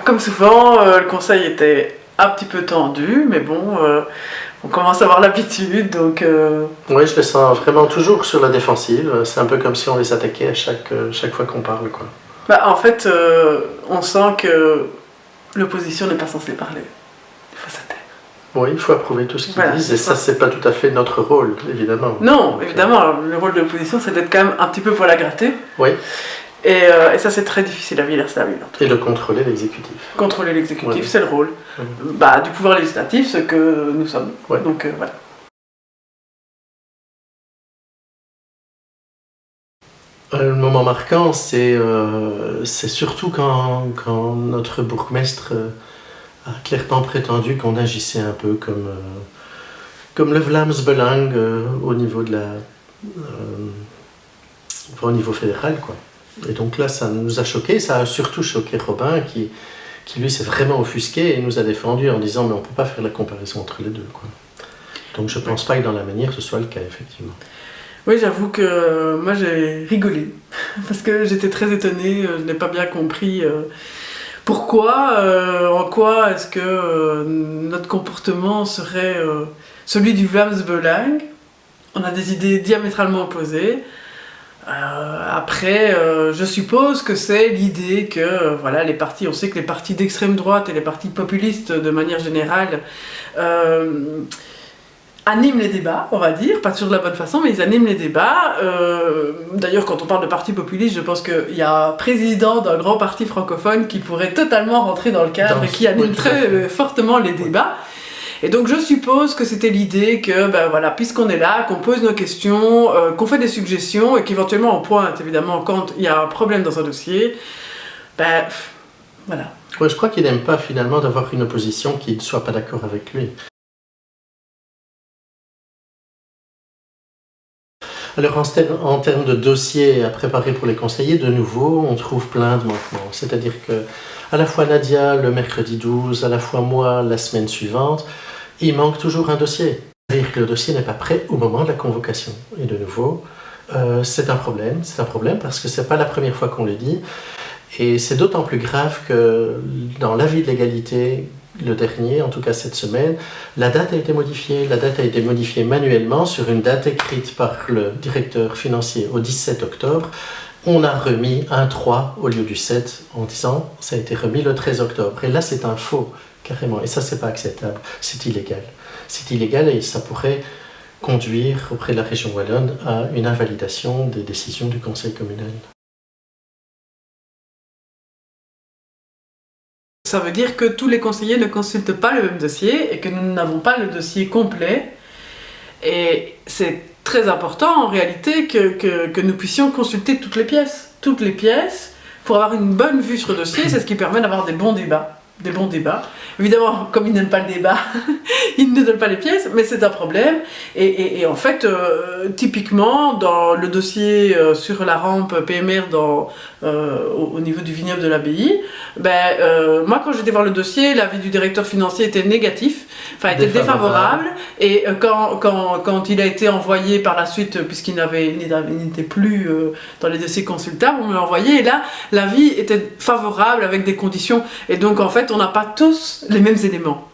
comme souvent, le conseil était un petit peu tendu, mais bon, on commence à avoir l'habitude, donc... Oui, je les sens vraiment toujours sur la défensive. C'est un peu comme si on les attaquait à chaque fois qu'on parle, quoi. En fait, on sent que l'opposition n'est pas censée parler. Il faut se taire. Oui, il faut approuver tout ce qu'ils disent, et ça, c'est pas tout à fait notre rôle, évidemment. Non, évidemment, le rôle de l'opposition, c'est d'être quand même un petit peu pour la gratter. Oui. Et ça, c'est très difficile à vivre, Et de contrôler l'exécutif. Contrôler l'exécutif, oui. c'est le rôle du pouvoir législatif, ce que nous sommes. Ouais. Donc, voilà. Le moment marquant, c'est surtout quand notre bourgmestre a clairement prétendu qu'on agissait un peu comme le Vlaams Belang au niveau au niveau fédéral, quoi. Et donc là, ça nous a choqués, ça a surtout choqué Robin qui lui s'est vraiment offusqué et nous a défendu en disant mais on ne peut pas faire la comparaison entre les deux, quoi. Donc je ne pense pas que dans la manière ce soit le cas, effectivement. Oui, j'avoue que moi j'ai rigolé, parce que j'étais très étonnée, je n'ai pas bien compris pourquoi, en quoi est-ce que notre comportement serait celui du Vlaams Belang. On a des idées diamétralement opposées. Après, je suppose que c'est l'idée que voilà, les partis, on sait que les partis d'extrême droite et les partis populistes de manière générale animent les débats, on va dire, pas toujours de la bonne façon, mais ils animent les débats. D'ailleurs, quand on parle de parti populiste, je pense qu'il y a un président d'un grand parti francophone qui pourrait totalement rentrer dans le cadre et qui anime très fortement les débats. Et donc je suppose que c'était l'idée que, voilà, puisqu'on est là, qu'on pose nos questions, qu'on fait des suggestions et qu'éventuellement on pointe, évidemment, quand il y a un problème dans un dossier, voilà. Ouais, je crois qu'il n'aime pas finalement d'avoir une opposition qui ne soit pas d'accord avec lui. Alors en termes de dossiers à préparer pour les conseillers, de nouveau, on trouve plein de manquements. C'est-à-dire que à la fois Nadia le mercredi 12, à la fois moi la semaine suivante, il manque toujours un dossier. C'est-à-dire que le dossier n'est pas prêt au moment de la convocation. Et de nouveau, c'est un problème. C'est un problème parce que ce n'est pas la première fois qu'on le dit. Et c'est d'autant plus grave que dans l'avis de l'égalité, le dernier, en tout cas cette semaine, la date a été modifiée. La date a été modifiée manuellement sur une date écrite par le directeur financier au 17 octobre. On a remis un 3 au lieu du 7 en disant ça a été remis le 13 octobre. Et là, c'est un faux, carrément. Et ça, c'est pas acceptable. C'est illégal. C'est illégal et ça pourrait conduire auprès de la région wallonne à une invalidation des décisions du conseil communal. Ça veut dire que tous les conseillers ne consultent pas le même dossier et que nous n'avons pas le dossier complet. Et c'est très important en réalité que nous puissions consulter toutes les pièces pour avoir une bonne vue sur le dossier. C'est ce qui permet d'avoir des bons débats. Évidemment, comme ils n'aiment pas le débat, ils ne donnent pas les pièces, mais c'est un problème. Et en fait, typiquement, dans le dossier sur la rampe PMR au niveau du vignoble de l'abbaye, moi, quand j'étais voir le dossier, l'avis du directeur financier était négatif, était défavorable. Et quand il a été envoyé par la suite, puisqu'il n'était plus dans les dossiers consultables, on me l'a envoyé, et là, l'avis était favorable avec des conditions. Et donc, en fait, on n'a pas tous les mêmes éléments.